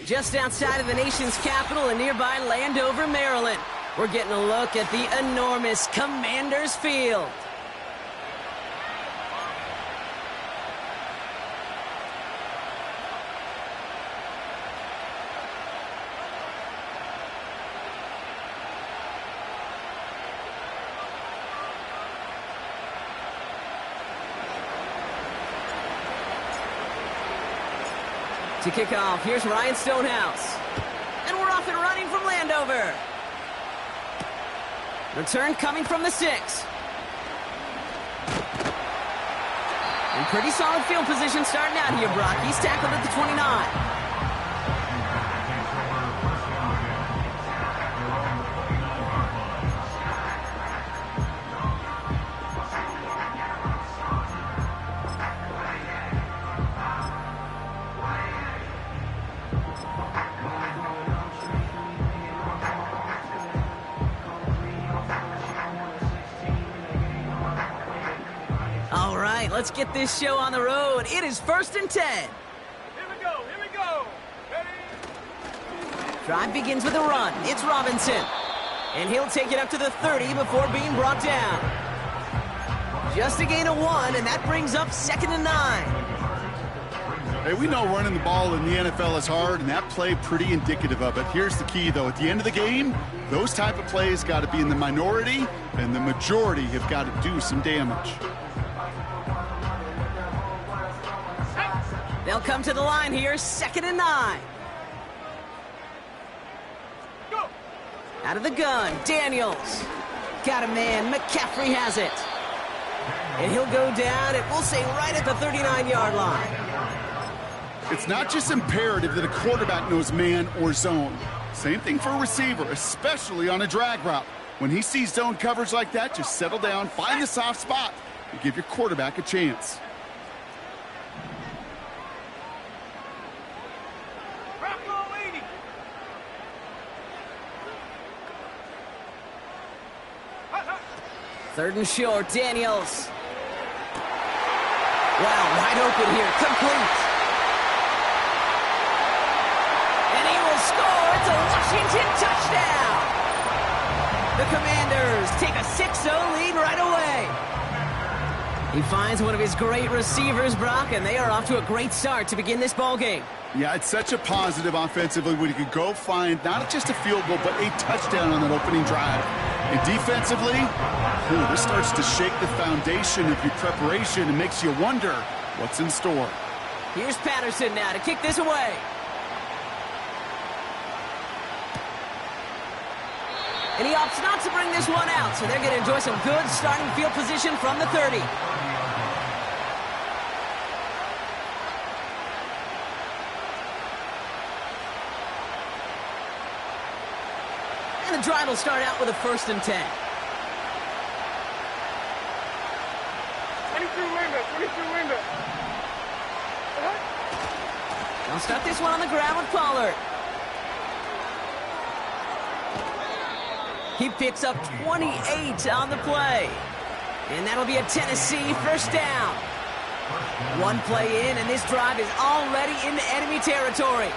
just outside of the nation's capital in nearby Landover, Maryland. We're getting a look at the enormous Commanders Field. To kick off, here's Ryan Stonehouse. And we're off and running from Landover. Return coming from the 6. And pretty solid field position starting out here, Brock. He's tackled at the 29. Let's get this show on the road. It is 1st and 10. Here we go. Ready? Drive begins with a run. It's Robinson. And he'll take it up to the 30 before being brought down. Just a gain of 1, and that brings up 2nd and 9. Hey, we know running the ball in the NFL is hard, and that play pretty indicative of it. Here's the key, though. At the end of the game, those type of plays got to be in the minority, and the majority have got to do some damage. They'll come to the line here, 2nd and 9. Go. Out of the gun, Daniels. Got a man, McCaffrey has it. And he'll go down, and we'll say right at the 39-yard line. It's not just imperative that a quarterback knows man or zone. Same thing for a receiver, especially on a drag route. When he sees zone coverage like that, just settle down, find the soft spot, and give your quarterback a chance. Third and short, Daniels. Wow, wide open here, complete. And he will score. It's a Washington touchdown. The Commanders take a 6-0 lead right away. He finds one of his great receivers, Brock, and they are off to a great start to begin this ball game. Yeah, it's such a positive offensively when you could go find not just a field goal, but a touchdown on that opening drive. And defensively, this starts to shake the foundation of your preparation and makes you wonder what's in store. Here's Patterson now to kick this away. And he opts not to bring this one out, so they're going to enjoy some good starting field position from the 30. And the drive will start out with a 1st and 10. 22 window. They'll start this one on the ground with Pollard. He picks up 28 on the play. And that'll be a Tennessee 1st down. One play in, and this drive is already into enemy territory.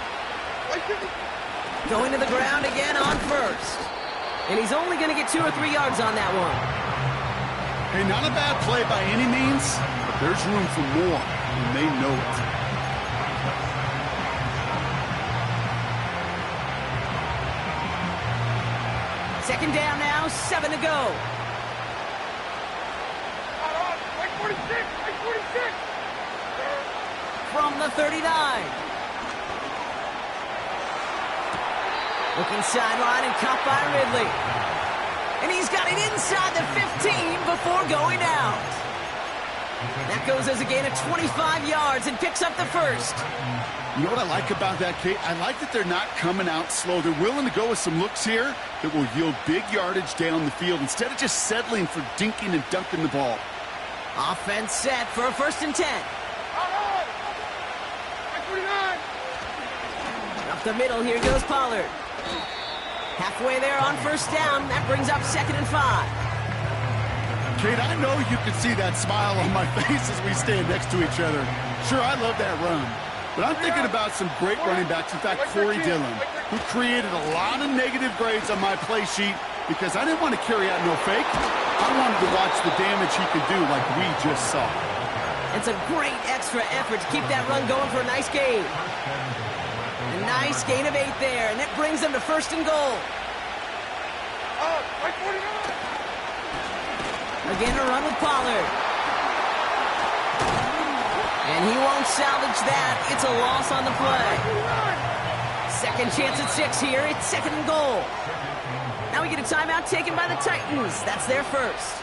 Going to the ground again on 1st. And he's only going to get 2 or 3 yards on that one. Hey, not a bad play by any means, but there's room for more, and they know it. Second down now, 7 to go. Like 46. From the 39. Looking sideline and caught by Ridley. And he's got it inside the 15 before going out. That goes as a gain of 25 yards and picks up the 1st. You know what I like about that, Kate? I like that they're not coming out slow. They're willing to go with some looks here that will yield big yardage down the field instead of just settling for dinking and dunking the ball. Offense set for a 1st and 10. Up the middle, here goes Pollard. Halfway there on 1st down. That brings up 2nd and 5. Kate, I know you can see that smile on my face as we stand next to each other. Sure, I love that run. But I'm thinking about some great running backs. In fact, Corey Dillon, who created a lot of negative grades on my play sheet because I didn't want to carry out no fake. I wanted to watch the damage he could do like we just saw. It's a great extra effort to keep that run going for a nice gain. A nice gain of 8 there, and that brings them to 1st and goal. Right 49. Again, a run with Pollard. And he won't salvage that. It's a loss on the play. Second chance at 6 here. It's 2nd and goal. Now we get a timeout taken by the Titans. That's their first.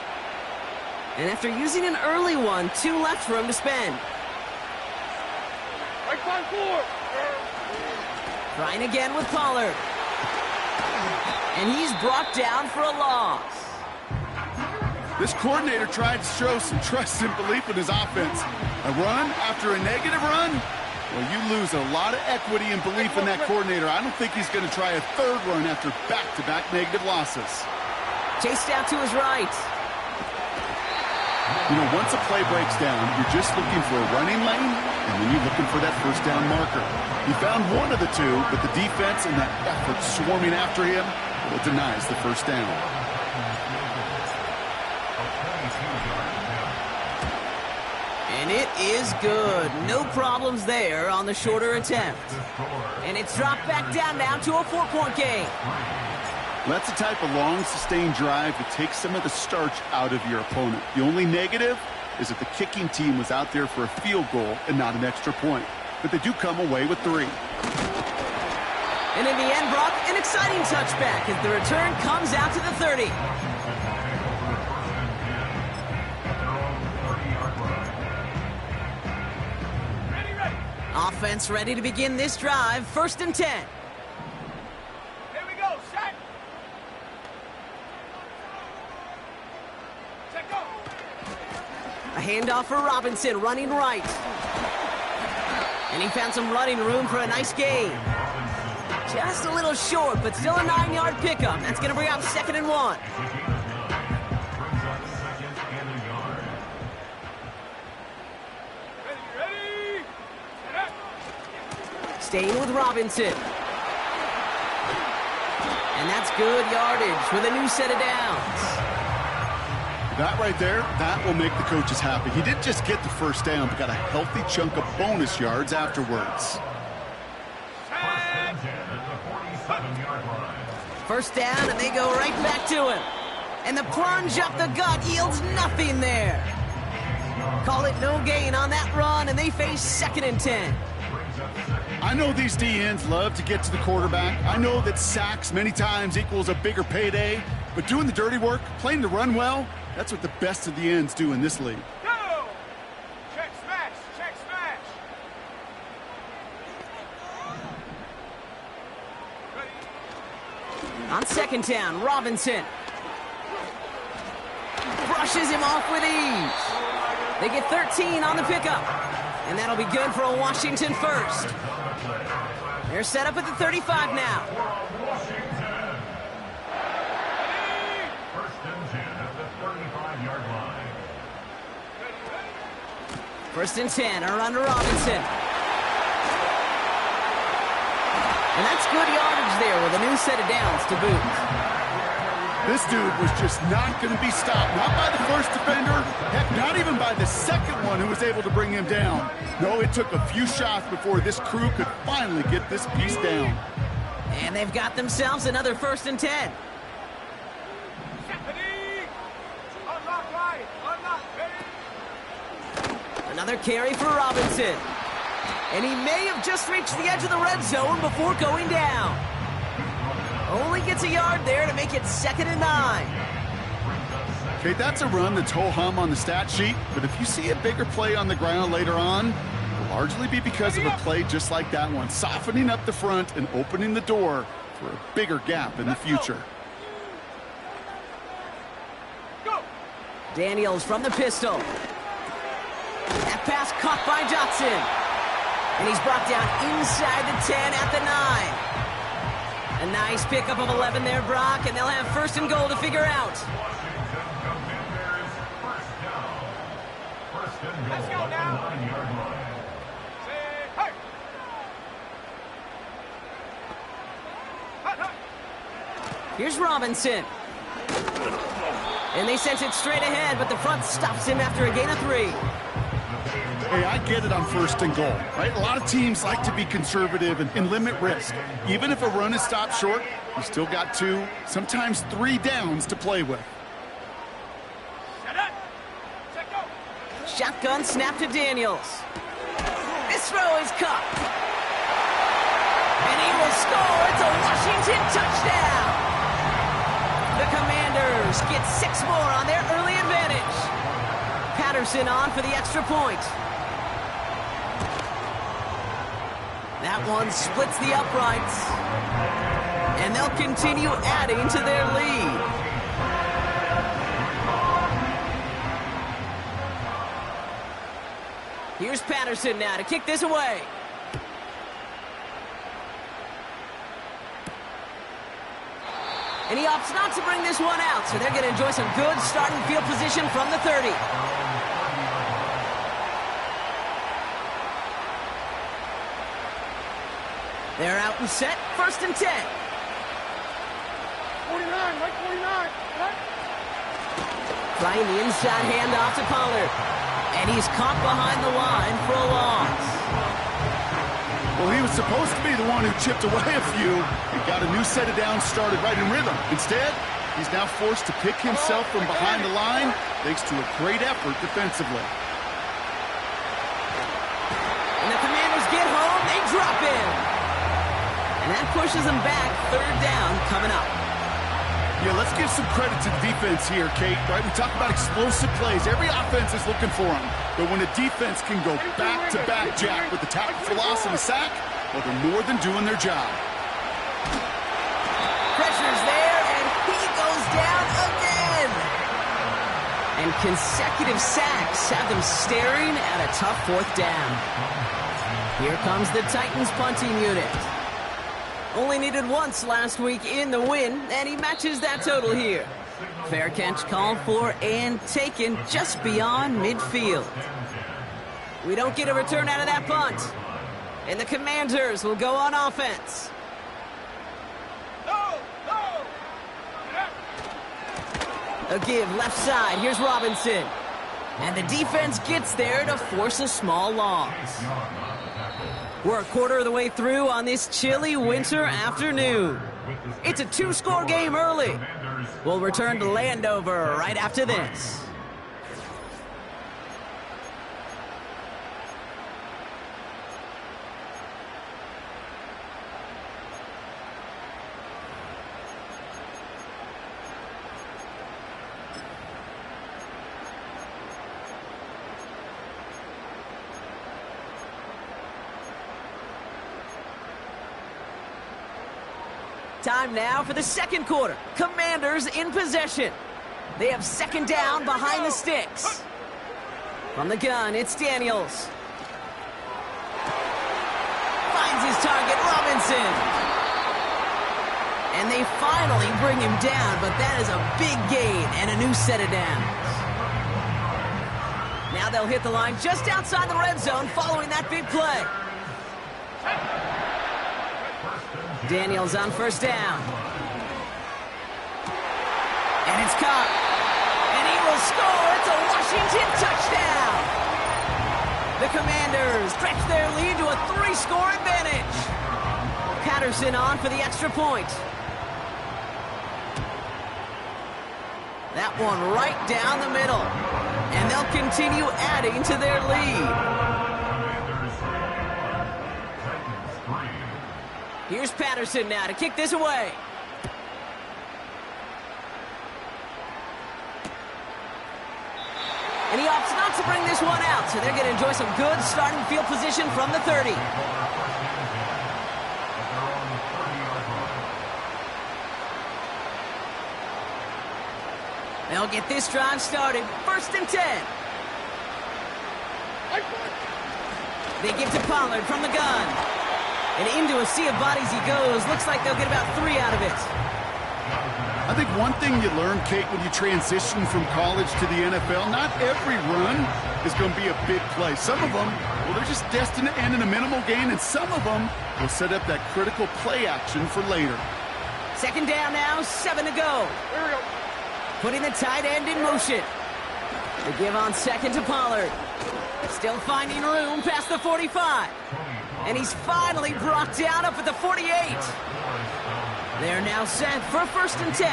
And after using an early one, 2 left for him to spend. Right side 4. Trying again with Pollard. And he's brought down for a loss. This coordinator tried to show some trust and belief in his offense. A run after a negative run? Well, you lose a lot of equity and belief in that coordinator. I don't think he's going to try a 3rd run after back-to-back negative losses. Chased out to his right. You know, once a play breaks down, you're just looking for a running lane, and then you're looking for that 1st down marker. He found one of the 2, but the defense and that effort swarming after him, well, it denies the 1st down. And it is good. No problems there on the shorter attempt. And it's dropped back down now to a 4-point game. That's the type of long, sustained drive that takes some of the starch out of your opponent. The only negative is that the kicking team was out there for a field goal and not an extra point. But they do come away with 3. And in the end, Brock, an exciting touchback as the return comes out to the 30. Offense ready to begin this drive. 1st and 10. Here we go. Set. Set, go. A handoff for Robinson, running right. And he found some running room for a nice gain. Just a little short, but still a 9-yard pickup. That's going to bring up 2nd and 1. Ready. Set up. Staying with Robinson. And that's good yardage with a new set of downs. That right there, that will make the coaches happy. He didn't just get the 1st down, but got a healthy chunk of bonus yards afterwards. 1st down, and they go right back to him. And the plunge up the gut yields nothing there. Call it no gain on that run, and they face 2nd and 10. I know these DNs love to get to the quarterback. I know that sacks many times equals a bigger payday, but doing the dirty work, playing the run well, that's what the best of the ends do in this league. Go. Check smash. Check smash. Ready. On 2nd down, Robinson brushes him off with ease. They get 13 on the pickup, and that'll be good for a Washington 1st. They're set up at the 35 now. 1st and 10, a run to Robinson. And that's good yardage there with a new set of downs to boot. This dude was just not going to be stopped. Not by the 1st defender. Heck, not even by the 2nd one who was able to bring him down. No, it took a few shots before this crew could finally get this piece down. And they've got themselves another 1st and 10. Ready. Unlock right. Unlock. Ready. Another carry for Robinson. And he may have just reached the edge of the red zone before going down. Only gets a yard there to make it 2nd and 9. Okay, that's a run that's ho-hum on the stat sheet, but if you see a bigger play on the ground later on, it'll largely be because of a play just like that one, softening up the front and opening the door for a bigger gap in the future. Go. Daniels from the pistol. That pass caught by Johnson. And he's brought down inside the 10 at the 9. A nice pickup of 11 there, Brock, and they'll have 1st and goal to figure out. Let's go now. Say, hey. Here's Robinson. And they sent it straight ahead, but the front stops him after a gain of 3. Hey, I get it on 1st and goal, right? A lot of teams like to be conservative and limit risk. Even if a run is stopped short, you still got 2, sometimes 3 downs to play with. Shotgun snap to Daniels. This throw is caught. And he will score. It's a Washington touchdown. The Commanders get 6 more on their early advantage. Patterson on for the extra point. That one splits the uprights. And they'll continue adding to their lead. Here's Patterson now to kick this away. And he opts not to bring this one out, so they're going to enjoy some good starting field position from the 30. They're out and set, 1st and 10. 49, right 49. Trying the inside handoff to Pollard. And he's caught behind the line for a loss. Well, he was supposed to be the one who chipped away a few and got a new set of downs started right in rhythm. Instead, he's now forced to pick himself from behind the line thanks to a great effort defensively. And the Commanders get home, they drop in. And that pushes them back, 3rd down coming up. Yeah, let's give some credit to the defense here, Kate, right? We talk about explosive plays. Every offense is looking for them. But when a defense can go back-to-back, Jack, with the tackle for loss and a sack, well, they're more than doing their job. Pressure's there, and he goes down again. And consecutive sacks have them staring at a tough 4th down. Here comes the Titans punting unit. Only needed once last week in the win, and he matches that total here. Fair catch called for and taken just beyond midfield. We don't get a return out of that punt. And the Commanders will go on offense. A give left side. Here's Robinson. And the defense gets there to force a small loss. We're a quarter of the way through on this chilly winter afternoon. It's a 2-score game early. We'll return to Landover right after this. Time now for the 2nd quarter. Commanders in possession. They have 2nd down behind the sticks. From the gun, it's Daniels. Finds his target, Robinson. And they finally bring him down, but that is a big gain and a new set of downs. Now they'll hit the line just outside the red zone following that big play. Daniels on 1st down. And it's caught. And he will score. It's a Washington touchdown. The Commanders stretch their lead to a 3-score advantage. Patterson on for the extra point. That one right down the middle. And they'll continue adding to their lead. Here's Patterson now to kick this away. And he opts not to bring this one out, so they're going to enjoy some good starting field position from the 30. They'll get this drive started. 1st and 10. They give to Pollard from the gun. And into a sea of bodies he goes. Looks like they'll get about 3 out of it. I think one thing you learn, Kate, when you transition from college to the NFL, not every run is going to be a big play. Some of them, well, they're just destined to end in a minimal gain, and some of them will set up that critical play action for later. Second down now, 7 to go. Here we go. Putting the tight end in motion. They give on second to Pollard. Still finding room past the 45. And he's finally brought down up at the 48. They're now set for 1st and 10.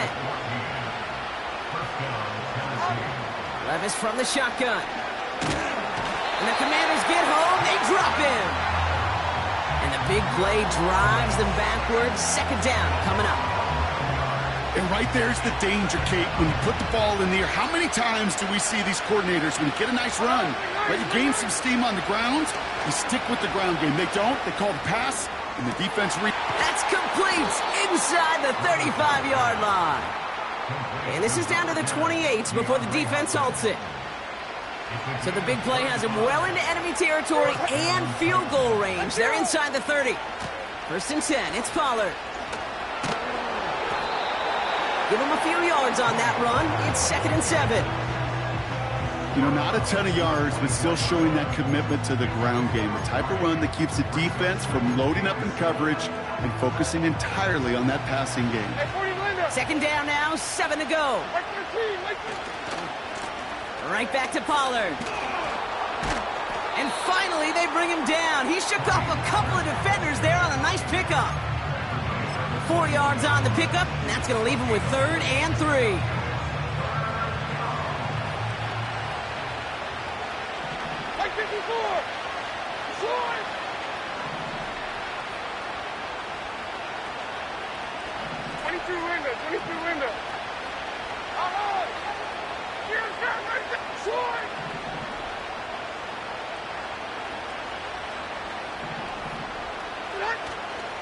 Levis from the shotgun. And the Commanders get home, they drop him. And the big play drives them backwards. Second down coming up. And right there's the danger, Kate. When you put the ball in the air, how many times do we see these coordinators, when you get a nice run, right, you gain some steam on the ground, you stick with the ground game. They don't. They call the pass, and the defense That's complete inside the 35-yard line. And this is down to the 28 before the defense halts it. So the big play has him well into enemy territory and field goal range. They're inside the 30. 1st and 10. It's Pollard. Give him a few yards on that run. It's 2nd and 7. You know, not a ton of yards, but still showing that commitment to the ground game. The type of run that keeps the defense from loading up in coverage and focusing entirely on that passing game. Second down now, 7 to go. Right back to Pollard. And finally, they bring him down. He shook off a couple of defenders there on a nice pickup. 4 yards on the pickup, and that's going to leave him with 3rd and 3. Like 54. Short. Window. Uh-oh. Here's that right there. Short.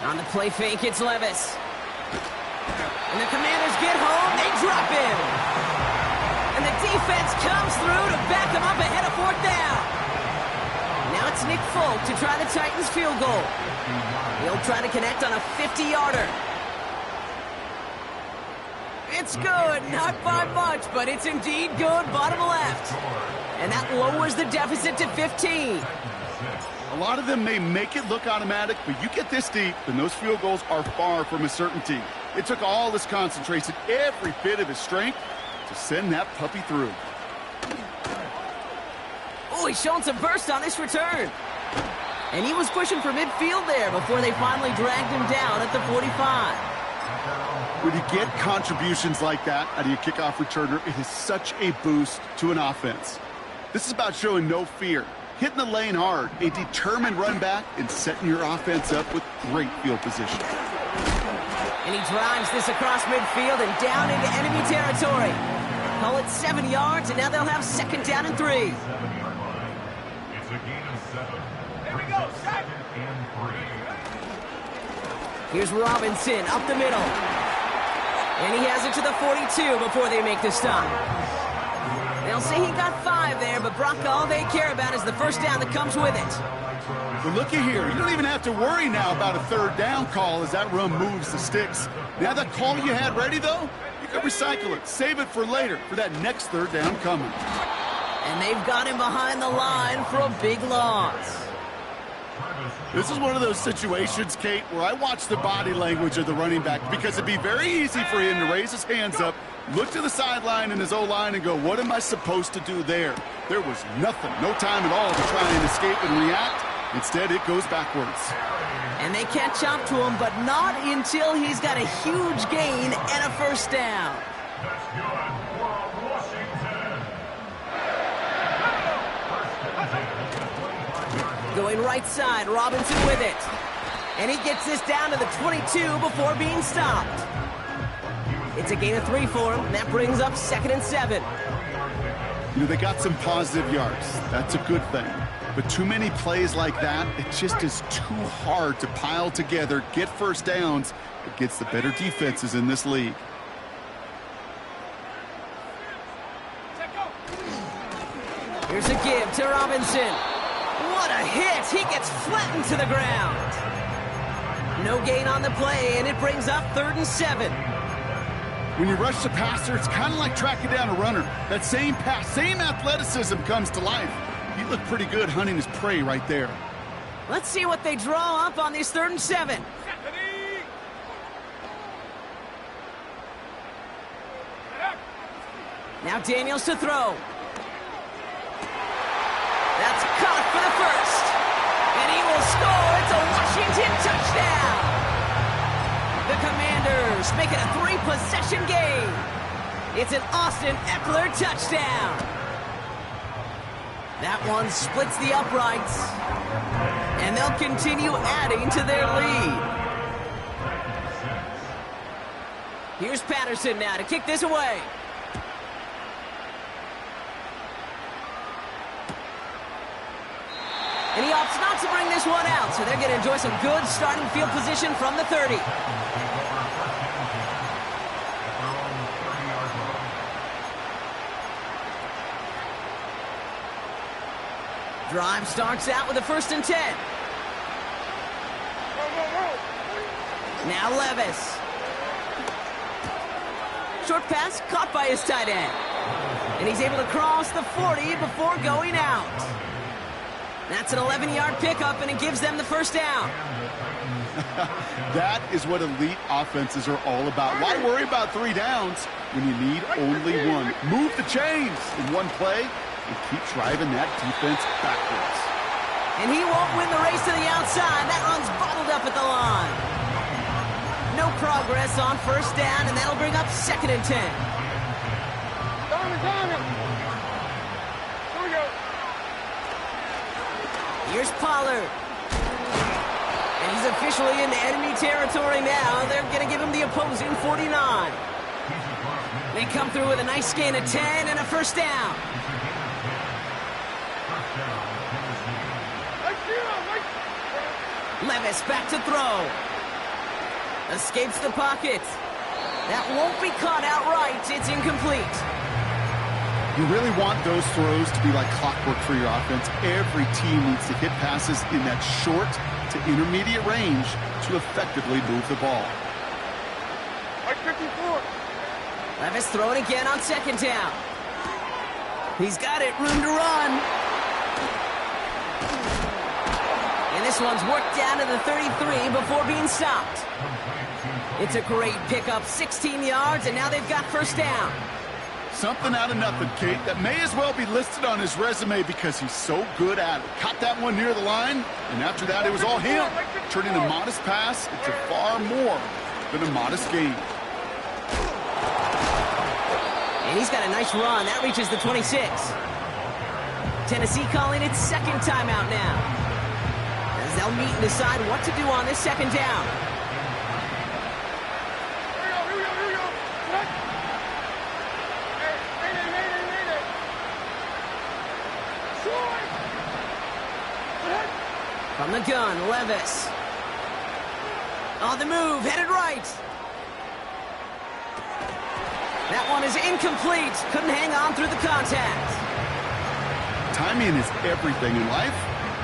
On the play fake, it's Levis. And the Commanders get home, they drop him. And the defense comes through to back him up ahead of 4th down. Now it's Nick Folk to try the Titans field goal. He'll try to connect on a 50-yarder. It's good, not by much, but it's indeed good, bottom left. And that lowers the deficit to 15. A lot of them may make it look automatic, but you get this deep, and those field goals are far from a certainty. It took all his concentration, every bit of his strength, to send that puppy through. Oh, he's showing some burst on this return. And he was pushing for midfield there before they finally dragged him down at the 45. When you get contributions like that out of your kickoff returner, it is such a boost to an offense. This is about showing no fear, hitting the lane hard, a determined run back, and setting your offense up with great field position. And he drives this across midfield and down into enemy territory. Call it 7 yards, and now they'll have 2nd down and 3. It's a gain of 7. Here we go, set. Here's Robinson up the middle. And he has it to the 42 before they make the stop. They'll say he got 5 there, but Brock, all they care about is the 1st down that comes with it. But looky here, you don't even have to worry now about a 3rd down call as that run moves the sticks. Now that call you had ready, though, you can recycle it, save it for later, for that next 3rd down coming. And they've got him behind the line for a big loss. This is one of those situations, Kate, where I watch the body language of the running back, because it'd be very easy for him to raise his hands up, look to the sideline in his O-line and go, what am I supposed to do there? There was nothing, no time at all to try and escape and react. Instead, it goes backwards. And they catch up to him, but not until he's got a huge gain and a 1st down. Going right side, Robinson with it. And he gets this down to the 22 before being stopped. It's a gain of 3 for him, and that brings up 2nd and 7. You know, they got some positive yards. That's a good thing. But too many plays like that, it just is too hard to pile together, get 1st downs against the better defenses in this league. Here's a give to Robinson. What a hit! He gets flattened to the ground. No gain on the play, and it brings up 3rd and 7. When you rush the passer, it's kind of like tracking down a runner. That same pass, same athleticism comes to life. He looked pretty good hunting his prey right there. Let's see what they draw up on this 3rd and 7. Now Daniels to throw. That's caught for the first. And he will score. It's a Washington touchdown. The Commanders make it a 3-possession game. It's an Austin Eckler touchdown. That one splits the uprights. And they'll continue adding to their lead. Here's Patterson now to kick this away. And he opts not to bring this one out, so they're going to enjoy some good starting field position from the 30. Drive starts out with a 1st and 10. Now Levis. Short pass caught by his tight end. And he's able to cross the 40 before going out. That's an 11-yard pickup, and it gives them the first down. That is what elite offenses are all about. Why worry about 3 downs when you need only one? Move the chains in one play and keep driving that defense backwards. And he won't win the race to the outside. That run's bottled up at the line. No progress on 1st down, and that'll bring up 2nd and 10. Here's Pollard. And he's officially in enemy territory now. They're going to give him the opposing 49. They come through with a nice gain of 10 and a 1st down. Levis back to throw. Escapes the pocket. That won't be caught outright. It's incomplete. You really want those throws to be like clockwork for your offense. Every team needs to hit passes in that short to intermediate range to effectively move the ball. Levis throwing again on 2nd down. He's got it, room to run. And this one's worked down to the 33 before being stopped. It's a great pickup, 16 yards, and now they've got 1st down. Something out of nothing, Kate, that may as well be listed on his resume because he's so good at it. Caught that one near the line, and after that, it was all him. Turning a modest pass into far more than a modest gain. And he's got a nice run. That reaches the 26. Tennessee calling its 2nd timeout now, as they'll meet and decide what to do on this 2nd down. From the gun, Levis. On the move, headed right. That one is incomplete. Couldn't hang on through the contact. Timing is everything in life,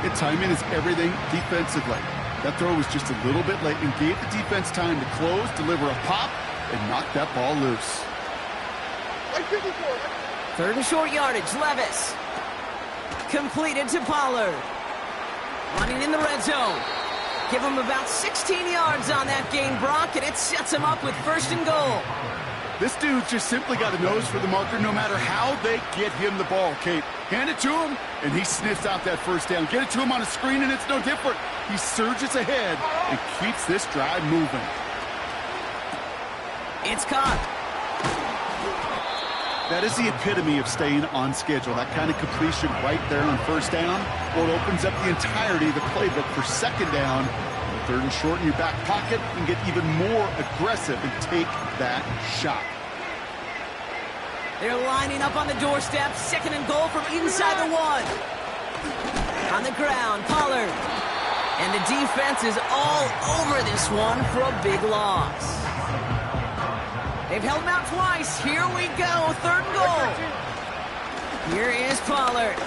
and timing is everything defensively. That throw was just a little bit late and gave the defense time to close, deliver a pop, and knock that ball loose. 3rd and short yardage, Levis. Completed to Pollard. Running in the red zone. Give him about 16 yards on that gain, Brock, and it sets him up with 1st and goal. This dude just simply got a nose for the marker no matter how they get him the ball, Kate. Hand it to him, and he sniffs out that 1st down. Get it to him on a screen, and it's no different. He surges ahead and keeps this drive moving. It's caught. That is the epitome of staying on schedule. That kind of completion right there on 1st down. Well, it opens up the entirety of the playbook for 2nd down. 3rd and short in your back pocket and get even more aggressive and take that shot. They're lining up on the doorstep. 2nd and goal from inside the 1. On the ground, Pollard. And the defense is all over this one for a big loss. They've held him out twice. Here we go. 3rd and goal. Here is Pollard.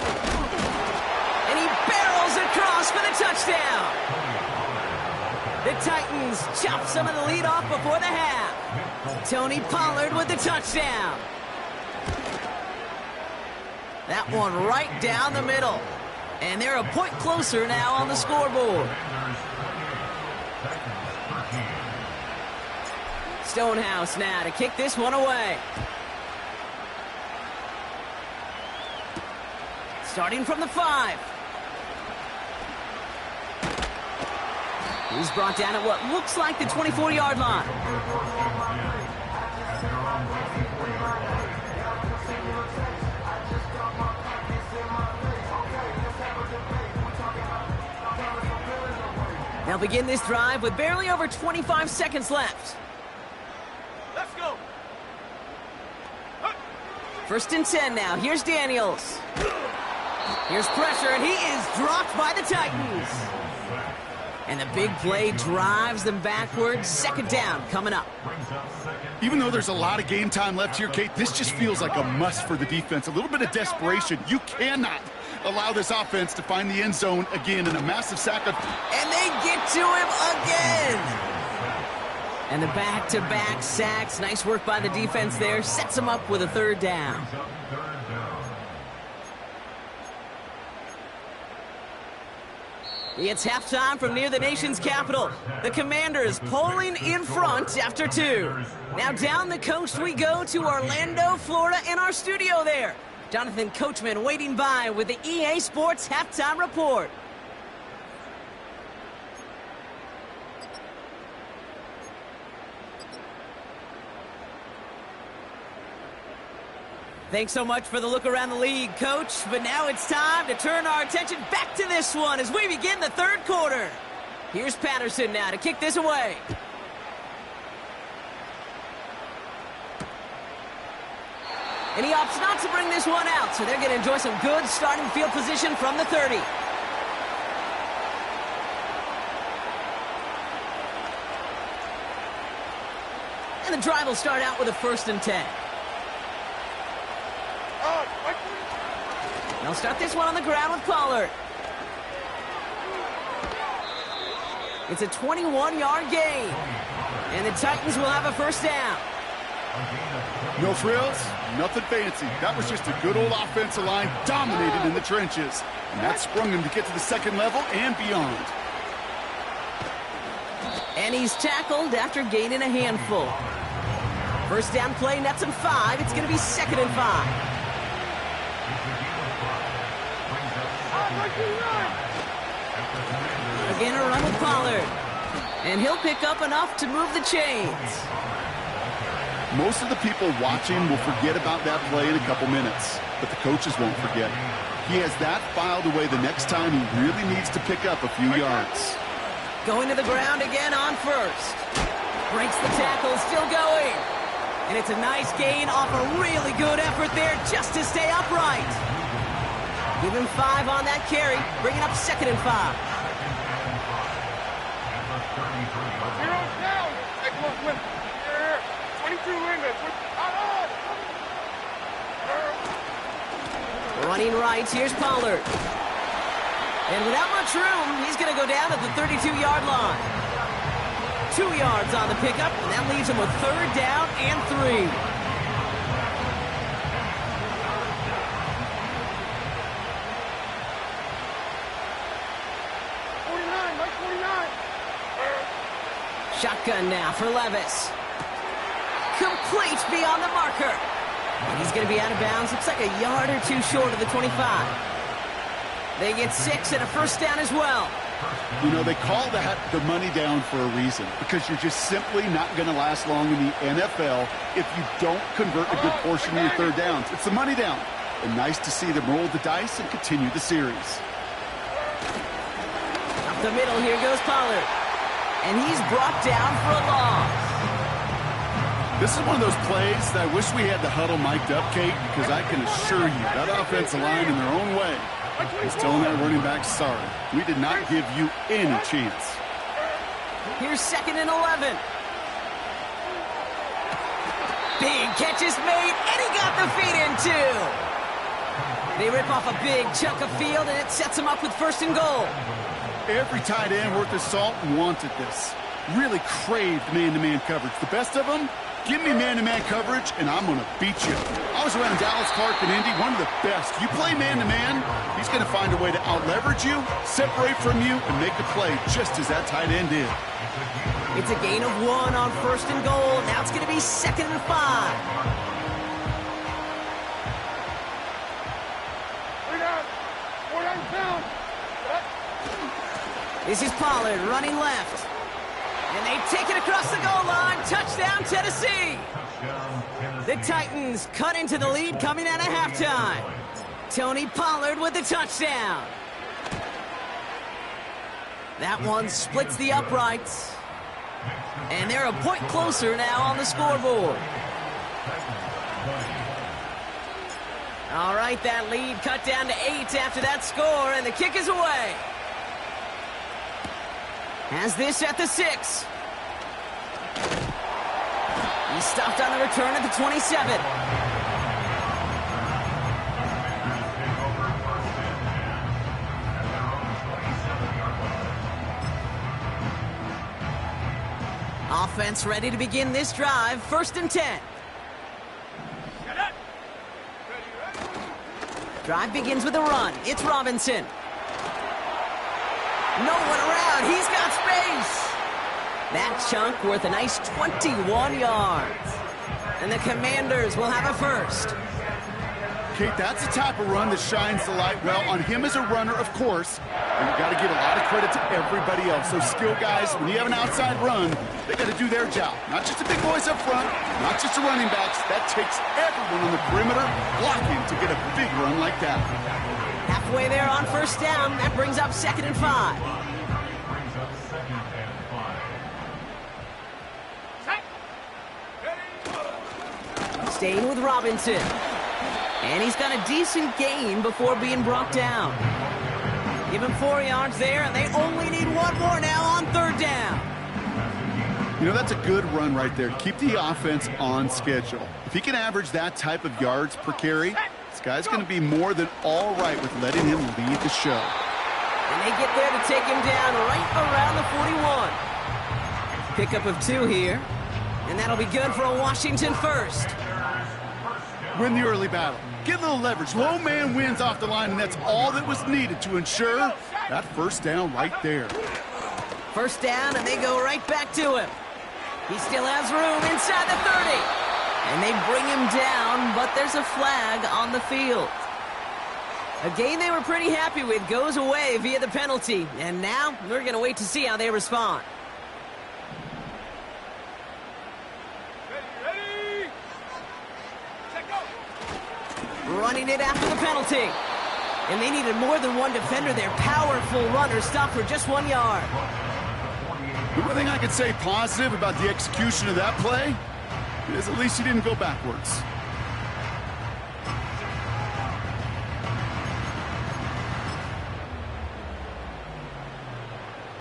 And he barrels across for the touchdown. The Titans chop some of the lead off before the half. Tony Pollard with the touchdown. That one right down the middle. And they're a point closer now on the scoreboard. Stonehouse now to kick this one away. Starting from the 5. He's brought down at what looks like the 24-yard line. They'll begin this drive with barely over 25 seconds left. Let's go. First and 10 now. Here's Daniels. Here's pressure, and he is dropped by the Titans. And the big play drives them backwards. Second down coming up. Even though there's a lot of game time left here, Kate, this just feels like a must for the defense. A little bit of desperation. You cannot allow this offense to find the end zone again in a massive sack. And they get to him again. And the back-to-back sacks. Nice work by the defense there. Sets them up with a third down. It's halftime from near the nation's capital. The Commanders pulling in front after 2. Now down the coast we go to Orlando, Florida, in our studio there. Jonathan Coachman waiting by with the EA Sports Halftime Report. Thanks so much for the look around the league, Coach. But now it's time to turn our attention back to this one as we begin the third quarter. Here's Patterson now to kick this away. And he opts not to bring this one out, so they're going to enjoy some good starting field position from the 30. And the drive will start out with a first and 10. They'll start this one on the ground with Pollard. It's a 21-yard gain. And the Titans will have a first down. No frills, nothing fancy. That was just a good old offensive line dominated in the trenches. And that sprung him to get to the second level and beyond. And he's tackled after gaining a handful. First down play, nets him 5. It's going to be 2nd and 5. Again, a run with Pollard. And he'll pick up enough to move the chains. Most of the people watching will forget about that play in a couple minutes, but the coaches won't forget. He has that filed away the next time he really needs to pick up a few yards. Going to the ground again on first. Breaks the tackle, still going. And it's a nice gain off a really good effort there just to stay upright. Give him 5 on that carry, bringing up 2nd and 5. Running right, here's Pollard. And without much room, he's going to go down at the 32-yard line. 2 yards on the pickup, and that leaves him with 3rd down and 3. Shotgun now for Levis. Complete beyond the marker. And he's going to be out of bounds. Looks like a yard or 2 short of the 25. They get 6 and a first down as well. You know, they call that the money down for a reason, because you're just simply not going to last long in the NFL if you don't convert a good portion of your third downs. It's the money down. And nice to see them roll the dice and continue the series. Up the middle, here goes Pollard. And he's brought down for a loss. This is one of those plays that I wish we had the huddle mic'd up, Kate, because I can assure you that offensive line in their own way is telling that running back, sorry, we did not give you any chance. Here's 2nd and 11. Big catch is made, and he got the feet in too. They rip off a big chunk of field, and it sets him up with 1st and goal. Every tight end worth his salt wanted this. Really craved man-to-man coverage. The best of them, give me man-to-man coverage, and I'm going to beat you. I was around Dallas, Clark, and Indy, one of the best. You play man-to-man, he's going to find a way to out-leverage you, separate from you, and make the play just as that tight end did. It's a gain of 1 on 1st and goal. Now it's going to be 2nd and 5. This is Pollard running left. And they take it across the goal line. Touchdown, Tennessee. The Titans cut into the lead coming out of halftime. Tony Pollard with the touchdown. That one splits the uprights. And they're a point closer now on the scoreboard. All right, that lead cut down to 8 after that score, and the kick is away. Has this at the 6. He's stopped on the return at the 27. Offense ready to begin this drive. 1st and 10. Drive begins with a run. It's Robinson. No one around. He's got space. That chunk worth a nice 21 yards. And the Commanders will have a first. Kate, that's the type of run that shines the light well on him as a runner, of course. And you got to give a lot of credit to everybody else. Those skill guys, when you have an outside run, they got to do their job. Not just the big boys up front, not just the running backs. That takes everyone on the perimeter blocking to get a big run like that. Halfway there on 1st down. That brings up 2nd and 5. Staying with Robinson. And he's got a decent gain before being brought down. Give him 4 yards there, and they only need 1 more now on 3rd down. You know, that's a good run right there. Keep the offense on schedule. If he can average that type of yards per carry, this guy's going to be more than all right with letting him lead the show. And they get there to take him down right around the 41. Pickup of 2 here. And that'll be good for a Washington first. Win the early battle. Get a little leverage. Low man wins off the line, and that's all that was needed to ensure that 1st down right there. 1st down, and they go right back to him. He still has room inside the 30. And they bring him down, but there's a flag on the field. A game they were pretty happy with goes away via the penalty. And now we're going to wait to see how they respond. Running it after the penalty. And they needed more than one defender. Their powerful runner stopped for just 1 yard. The one thing I could say positive about the execution of that play is at least he didn't go backwards.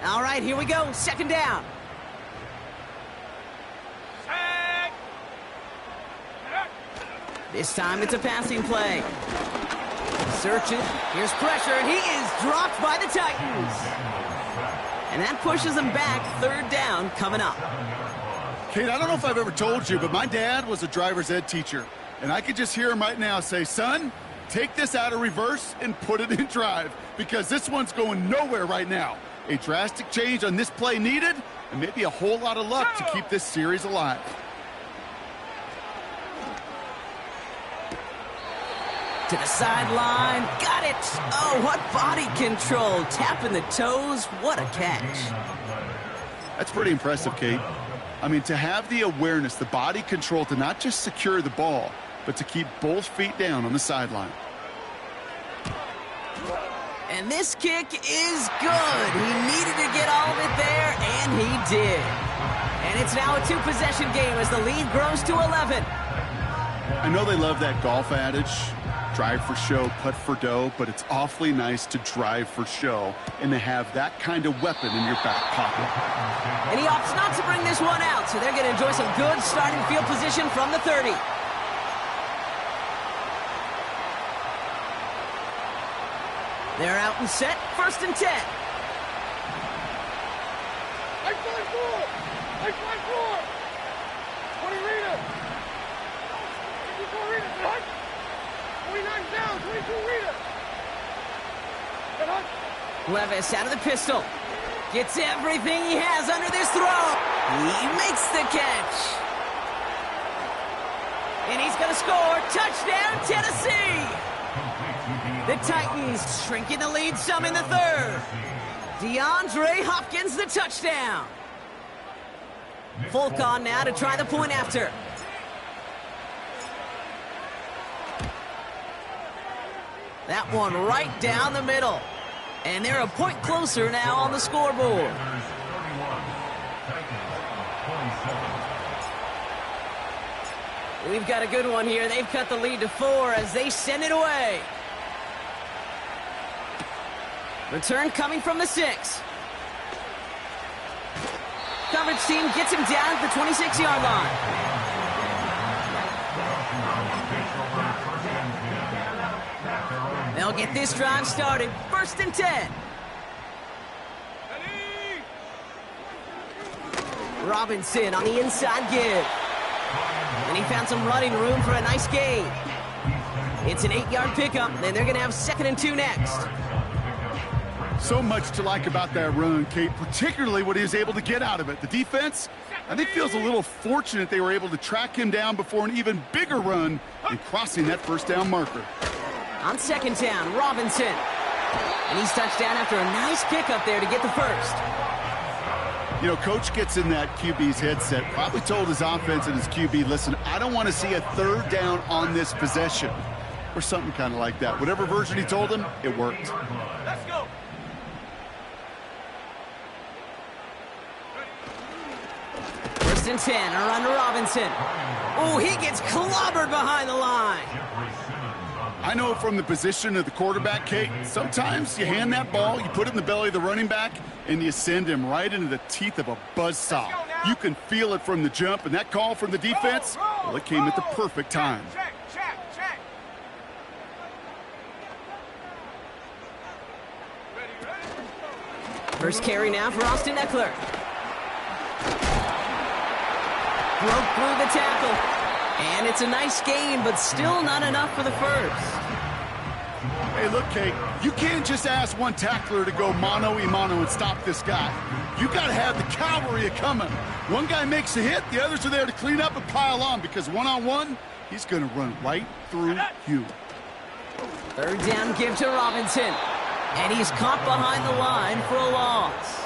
All right, here we go. 2nd down. This time it's a passing play. Searching. Here's pressure, and he is dropped by the Titans. And that pushes them back. 3rd down coming up. Kate, I don't know if I've ever told you, but my dad was a driver's ed teacher. And I could just hear him right now say, son, take this out of reverse and put it in drive, because this one's going nowhere right now. A drastic change on this play needed, and maybe a whole lot of luck to keep this series alive. To the sideline. Got it. Oh, what body control. Tapping the toes. What a catch. That's pretty impressive, Kate. I mean, to have the awareness, the body control to not just secure the ball, but to keep both feet down on the sideline. And this kick is good. He needed to get all of it there, and he did. And it's now a 2-possession game as the lead grows to 11. I know they love that golf adage, drive for show, putt for dough, but it's awfully nice to drive for show and to have that kind of weapon in your back pocket. And he opts not to bring this one out, so they're going to enjoy some good starting field position from the 30. They're out and set. 1st and 10. I fly forward! I fly forward! 20 Rita! 24 Rita! Good hunt! 49 down! 22 Rita! Good hunt! Levis out of the pistol. Gets everything he has under this throw. He makes the catch. And he's going to score. Touchdown, Tennessee! The Titans shrinking the lead some in the 3rd. DeAndre Hopkins, the touchdown. Folk on now to try the point after. That one right down the middle. And they're a point closer now on the scoreboard. We've got a good one here. They've cut the lead to 4 as they send it away. Return coming from the 6. Coverage team gets him down at the 26-yard line. They'll get this drive started. 1st and 10. Robinson on the inside give. And he found some running room for a nice gain. It's an 8-yard pickup, and they're going to have 2nd and 2 next. So much to like about that run, Kate, particularly what he was able to get out of it. The defense, I think, feels a little fortunate they were able to track him down before an even bigger run and crossing that 1st down marker. On 2nd down, Robinson. And he's touched down after a nice pickup there to get the 1st. You know, Coach gets in that QB's headset, probably told his offense and his QB, listen, I don't want to see a 3rd down on this possession. Or something kind of like that. Whatever version he told him, it worked. Let's go. 1st and 10, a run to Robinson. Oh, he gets clobbered behind the line. I know from the position of the quarterback, Kate, sometimes you hand that ball, you put it in the belly of the running back, and you send him right into the teeth of a buzzsaw. You can feel it from the jump, and that call from the defense, well, it came at the perfect time. Check. Ready. First carry now for Austin Eckler. Broke through the tackle. And it's a nice gain, but still not enough for the 1st. Hey, look, Kate, you can't just ask one tackler to go mano-a-mano and stop this guy. You got to have the cavalry coming. One guy makes a hit, the others are there to clean up and pile on, because one-on-one, he's going to run right through you. 3rd down give to Robinson. And he's caught behind the line for a loss.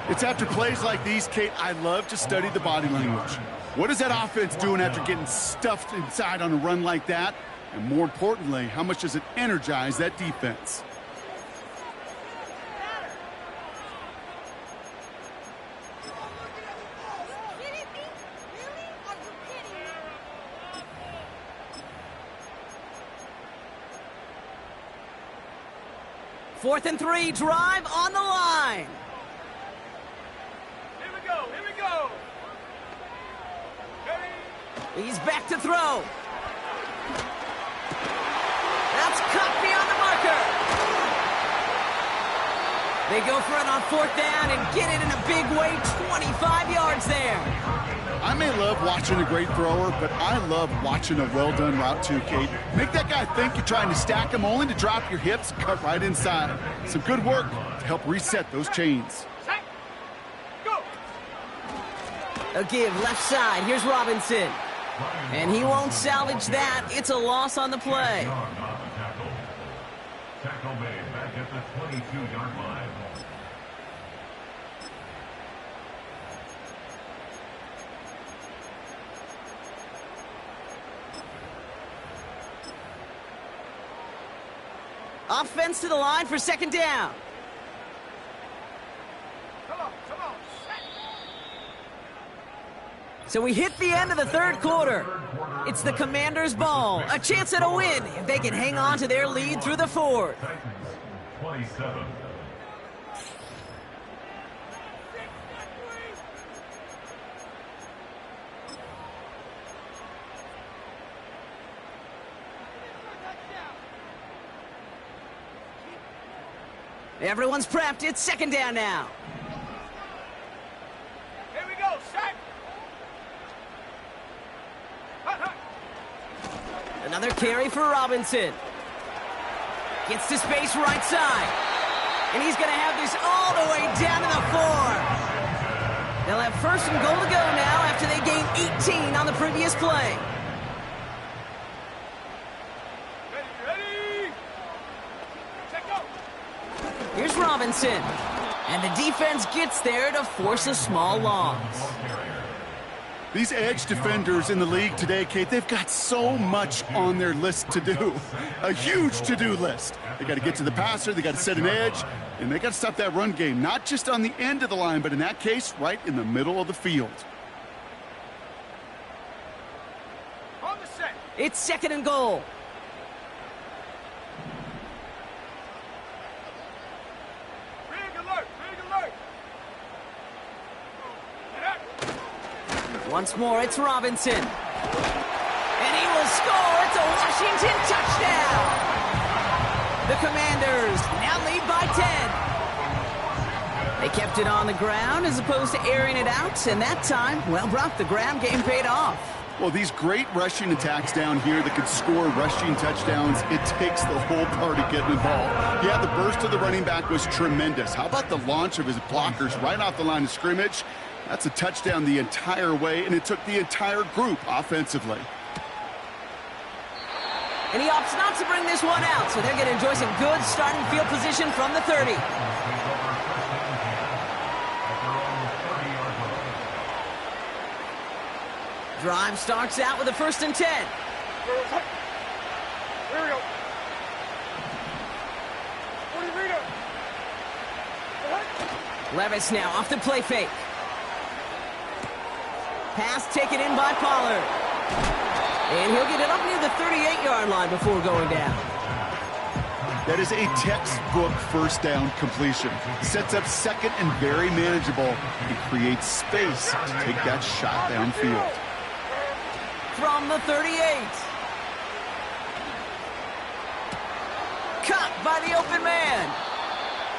It's after plays like these, Kate, I love to study the body language. What is that offense doing after getting stuffed inside on a run like that? And more importantly, how much does it energize that defense? Fourth and 3, drive on the line. Here we go. He's back to throw. That's cut beyond the marker. They go for it on 4th down and get it in a big way, 25 yards there. I may love watching a great thrower, but I love watching a well-done route too, Kate. Make that guy think you're trying to stack him only to drop your hips and cut right inside. Some good work to help reset those chains. Set. Go. A give left side. Here's Robinson. And he won't salvage that. It's a loss on the play. Tackle made back at the 22-yard line. Offense to the line for 2nd down. Come on. So we hit the end of the 3rd quarter. It's the Commanders' ball. A chance at a win if they can hang on to their lead through the 4th. Titans, 27. Everyone's prepped. It's 2nd down now. Here we go. Set. Another carry for Robinson. Gets to space right side. And he's going to have this all the way down to the 4. They'll have 1st and goal to go now after they gained 18 on the previous play. Ready. Check go. Here's Robinson. And the defense gets there to force a small loss. These edge defenders in the league today, Kate, they've got so much on their list to do. A huge to-do list. They got to get to the passer, they got to set an edge, and they got to stop that run game, not just on the end of the line, but in that case, right in the middle of the field. On the set. It's 2nd and goal. Big alert, big alert. Once more, it's Robinson. And he will score. It's a Washington touchdown. The Commanders now lead by 10. They kept it on the ground as opposed to airing it out. And that time, well, Brock, the ground game paid off. Well, these great rushing attacks down here that could score rushing touchdowns, it takes the whole party getting involved. Yeah, the burst of the running back was tremendous. How about the launch of his blockers right off the line of scrimmage? That's a touchdown the entire way, and it took the entire group offensively. And he opts not to bring this one out, so they're going to enjoy some good starting field position from the 30. Drive starts out with a 1st and 10. Here we go. 40 meter. Levis now off the play fake. Pass taken in by Pollard. And he'll get it up near the 38-yard line before going down. That is a textbook first down completion. Sets up 2nd and very manageable. It creates space to take that shot downfield. From the 38. Caught by the open man.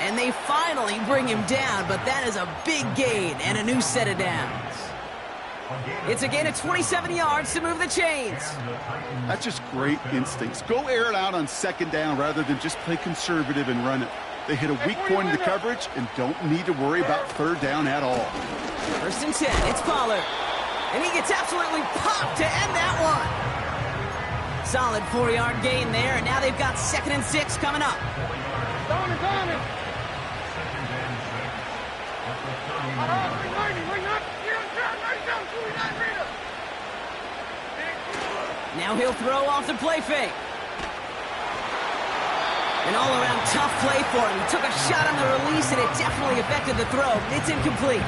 And they finally bring him down, but that is a big gain and a new set of downs. It's a gain of 27 yards to move the chains. That's just great instincts. Go air it out on 2nd down rather than just play conservative and run it. They hit a weak point in the coverage and don't need to worry about 3rd down at all. 1st and 10, it's Pollard. And he gets absolutely popped to end that one. Solid 4-yard gain there, and now they've got 2nd and 6 coming up. Down it, down it. Now he'll throw off the play fake. An all-around tough play for him. He took a shot on the release, and it definitely affected the throw. It's incomplete.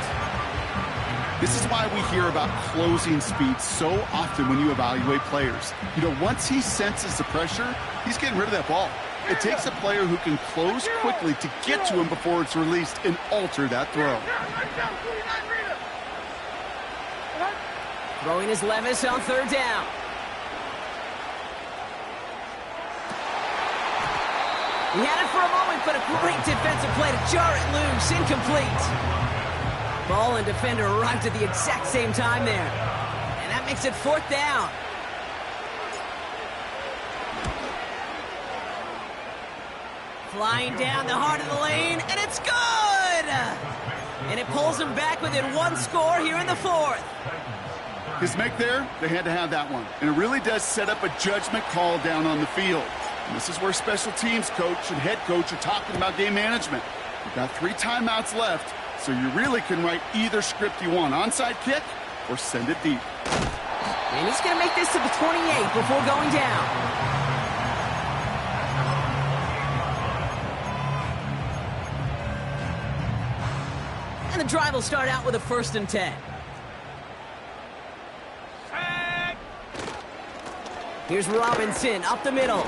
This is why we hear about closing speed so often when you evaluate players. You know, once he senses the pressure, he's getting rid of that ball. It takes a player who can close quickly to get to him before it's released and alter that throw. Throwing his Levis on 3rd down. He had it for a moment, but a great defensive play to jar it loose. Incomplete. Ball and defender arrived at the exact same time there. And that makes it 4th down. Flying down the heart of the lane, and it's good! And it pulls him back within 1 score here in the 4th. His make there, they had to have that one. And it really does set up a judgment call down on the field. And this is where special teams coach and head coach are talking about game management. You've got 3 timeouts left, so you really can write either script you want. Onside kick or send it deep. And he's going to make this to the 28 before going down. And the drive will start out with a 1st and 10. Here's Robinson up the middle.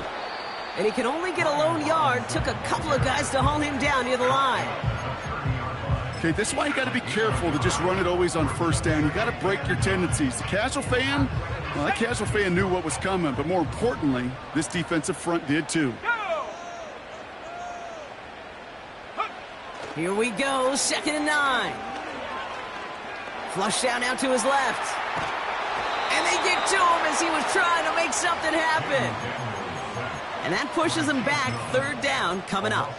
And he can only get a lone yard. Took a couple of guys to haul him down near the line. Okay, this is why you got to be careful to just run it always on 1st down. You got to break your tendencies. The casual fan, well, that casual fan knew what was coming. But more importantly, this defensive front did too. Here we go, 2nd and 9. Flush down out to his left. And they get to him as he was trying to make something happen. And that pushes him back. 3rd down coming up.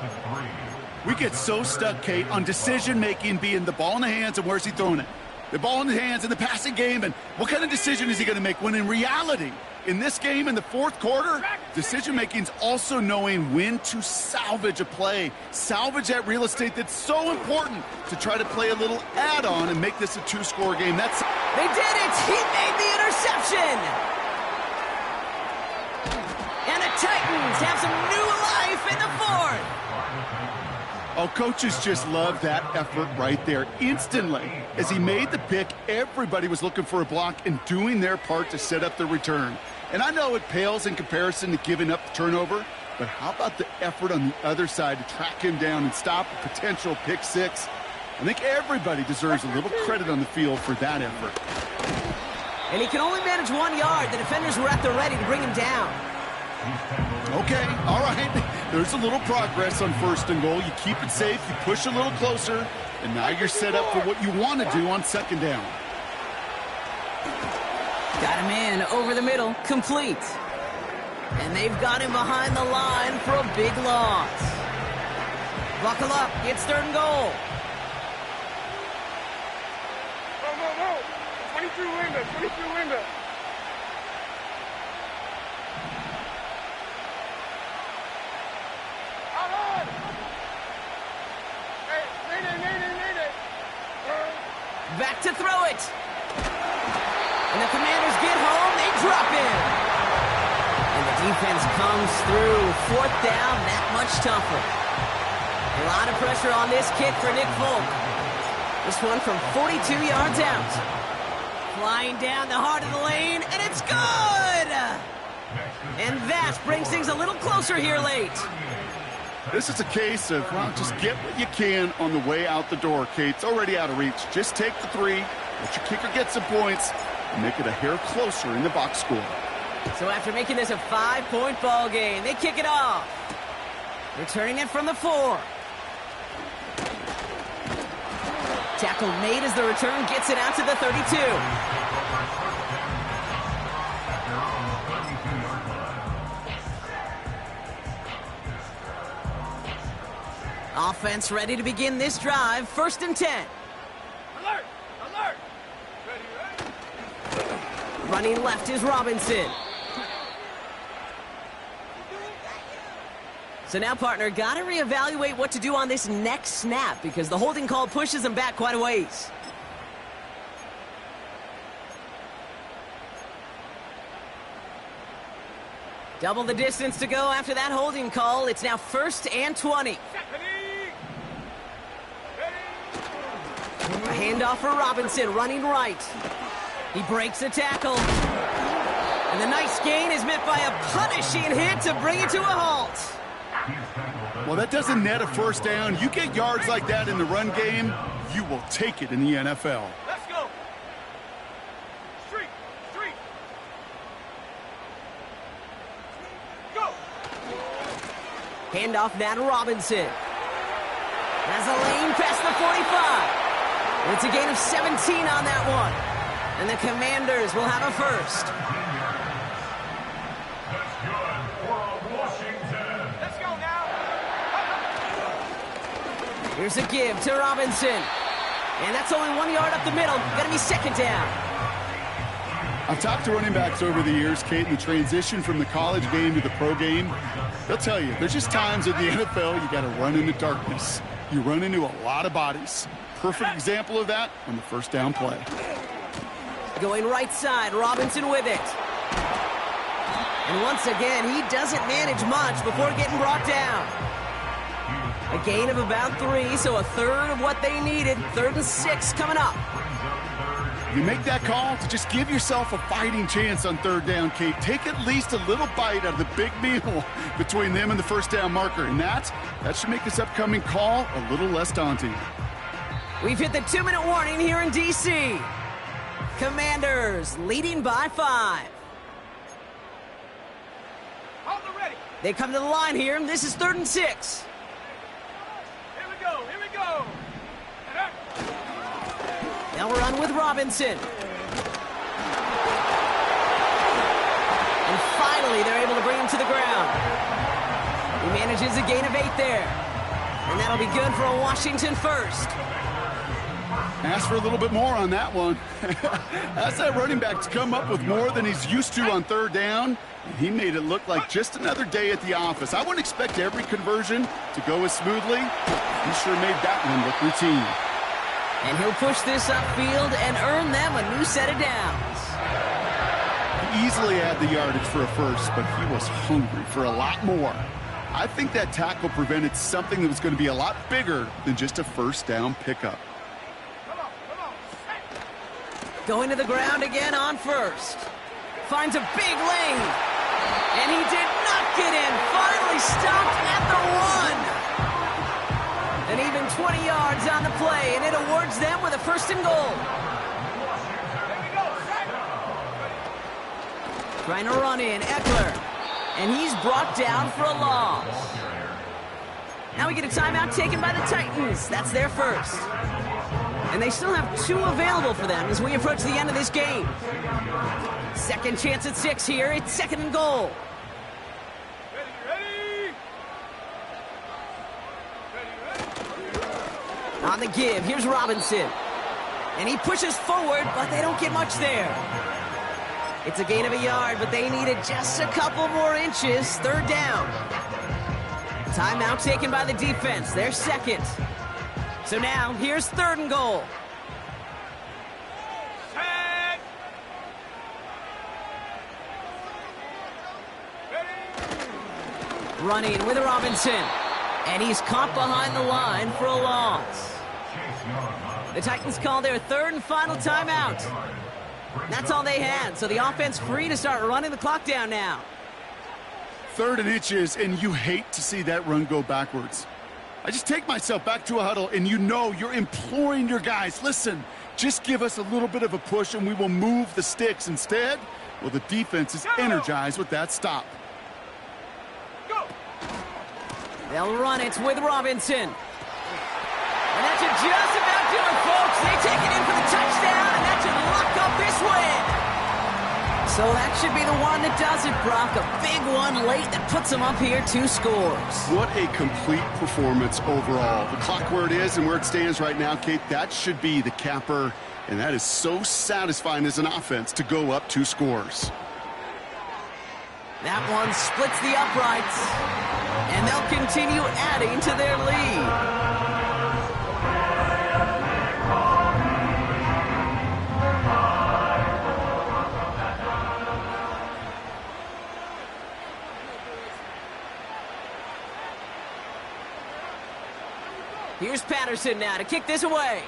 We get so stuck, Kate, on decision-making being the ball in the hands and where's he throwing it. The ball in the hands in the passing game, and what kind of decision is he going to make when in reality, in this game in the fourth quarter, decision-making is also knowing when to salvage a play. Salvage that real estate that's so important to try to play a little add-on and make this a two-score game. They did it! He made the interception! And the Titans have some new life in the fourth! Oh, coaches just love that effort right there. Instantly, as he made the pick, everybody was looking for a block and doing their part to set up the return. And I know it pales in comparison to giving up the turnover, but how about the effort on the other side to track him down and stop a potential pick six? I think everybody deserves a little credit on the field for that effort. And he can only manage 1 yard. The defenders were at the ready to bring him down. Okay, all right. There's a little progress on 1st and goal. You keep it safe, you push a little closer, and now you're set up for what you want to do on 2nd down. Got him in over the middle, complete. And they've got him behind the line for a big loss. Buckle up, it's 3rd and goal. Go. 22 Linda. Back to throw it. And the Commanders get home, they drop in. And the defense comes through. 4th down, that much tougher. A lot of pressure on this kick for Nick Folk. This one from 42 yards out. Flying down the heart of the lane, and it's good! And that brings things a little closer here late. This is a case of, well, just get what you can on the way out the door, Kate. It's already out of reach. Just take the 3, let your kicker get some points, and make it a hair closer in the box score. So after making this a 5-point ball game, they kick it off. Returning it from the 4. Tackle made as the return gets it out to the 32. Offense ready to begin this drive. 1st and 10. Alert! Ready? Running left is Robinson. So now, partner, got to reevaluate what to do on this next snap because the holding call pushes them back quite a ways. Double the distance to go after that holding call. It's now 1st and 20. A handoff for Robinson, running right. He breaks a tackle. And the nice gain is met by a punishing hit to bring it to a halt. Well, that doesn't net a 1st down. You get yards like that in the run game, you will take it in the NFL. Let's go. Street. Go. Handoff now to Robinson. Has a lane past the 45. It's a gain of 17 on that one. And the Commanders will have a 1st. That's good for Washington. Let's go now. Here's a give to Robinson. And that's only 1 yard up the middle. Gonna be 2nd down. I've talked to running backs over the years, Kate, in the transition from the college game to the pro game. They'll tell you, there's just times in the NFL you got to run into darkness. You run into a lot of bodies. Perfect example of that on the 1st down play. Going right side, Robinson with it. And once again, he doesn't manage much before getting brought down. A gain of about 3, so a 1/3 of what they needed. 3rd and 6 coming up. You make that call to just give yourself a fighting chance on 3rd down, Kate. Take at least a little bite out of the big meal between them and the 1st down marker. And that should make this upcoming call a little less daunting. We've hit the 2-minute warning here in D.C. Commanders leading by 5. Hold the ready. They come to the line here, and this is 3rd and 6. Here we go. They'll run with Robinson. And finally, they're able to bring him to the ground. He manages a gain of 8 there. And that'll be good for a Washington 1st. Ask for a little bit more on that one. Ask that running back to come up with more than he's used to on third down. He made it look like just another day at the office. I wouldn't expect every conversion to go as smoothly. He sure made that one look routine. And he'll push this upfield and earn them a new set of downs. He easily had the yardage for a first, but he was hungry for a lot more. I think that tackle prevented something that was going to be a lot bigger than just a first down pickup. Going to the ground again on first. Finds a big lane. And he did not get in. Finally stopped at the 1. And even 20 yards on the play, and it awards them with a first and goal. Trying to run in, Eckler. And he's brought down for a loss. Now we get a timeout taken by the Titans. That's their first. And they still have 2 available for them as we approach the end of this game. Second chance at 6 here. It's second and goal. On the give, here's Robinson. And he pushes forward, but they don't get much there. It's a gain of a yard, but they needed just a couple more inches. Third down. Timeout taken by the defense. Their second. So now, here's third and goal. Running with Robinson. And he's caught behind the line for a loss. The Titans call their third and final timeout. That's all they had, so the offense free to start running the clock down now. 3rd and inches, and you hate to see that run go backwards. I just take myself back to a huddle, and you know you're imploring your guys, listen, just give us a little bit of a push, and we will move the sticks. Instead, well, the defense is energized with that stop. They'll run it with Robinson. And that should just about do it, folks. They take it in for the touchdown, and that should lock up this win. So that should be the one that does it, Brock. A big one late that puts them up here 2 scores. What a complete performance overall. The clock where it is and where it stands right now, Kate, that should be the capper. And that is so satisfying as an offense to go up 2 scores. That one splits the uprights. And they'll continue adding to their lead. Here's Patterson now to kick this away.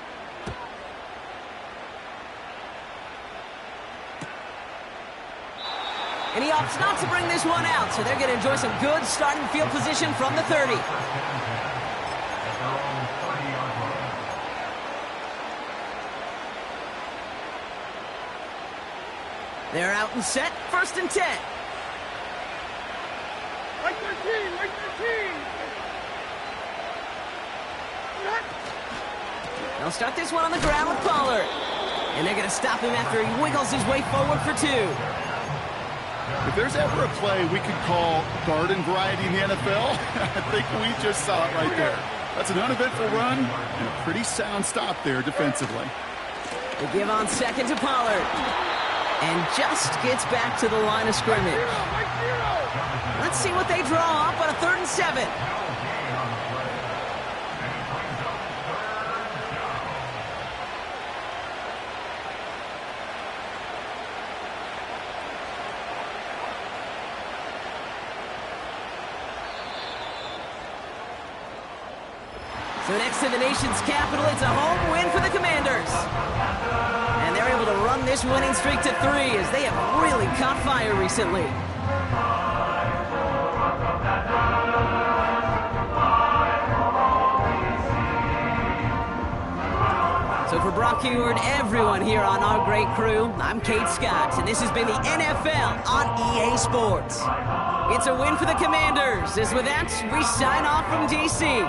And he opts not to bring this one out, so they're going to enjoy some good starting field position from the 30. They're out and set, 1st and 10. Right 13, right 13. They'll start this one on the ground with Pollard. And they're going to stop him after he wiggles his way forward for 2. If there's ever a play we could call garden variety in the NFL, I think we just saw it right there. That's an uneventful run and a pretty sound stop there defensively. They give on second to Pollard. And just gets back to the line of scrimmage. Let's see what they draw up on a 3rd and 7. So next to the nation's capital, it's a home win for the Commanders. And they're able to run this winning streak to 3 as they have really caught fire recently. So for Brock Hayward, everyone here on our great crew, I'm Kate Scott, and this has been the NFL on EA Sports. It's a win for the Commanders, as with that, we sign off from D.C.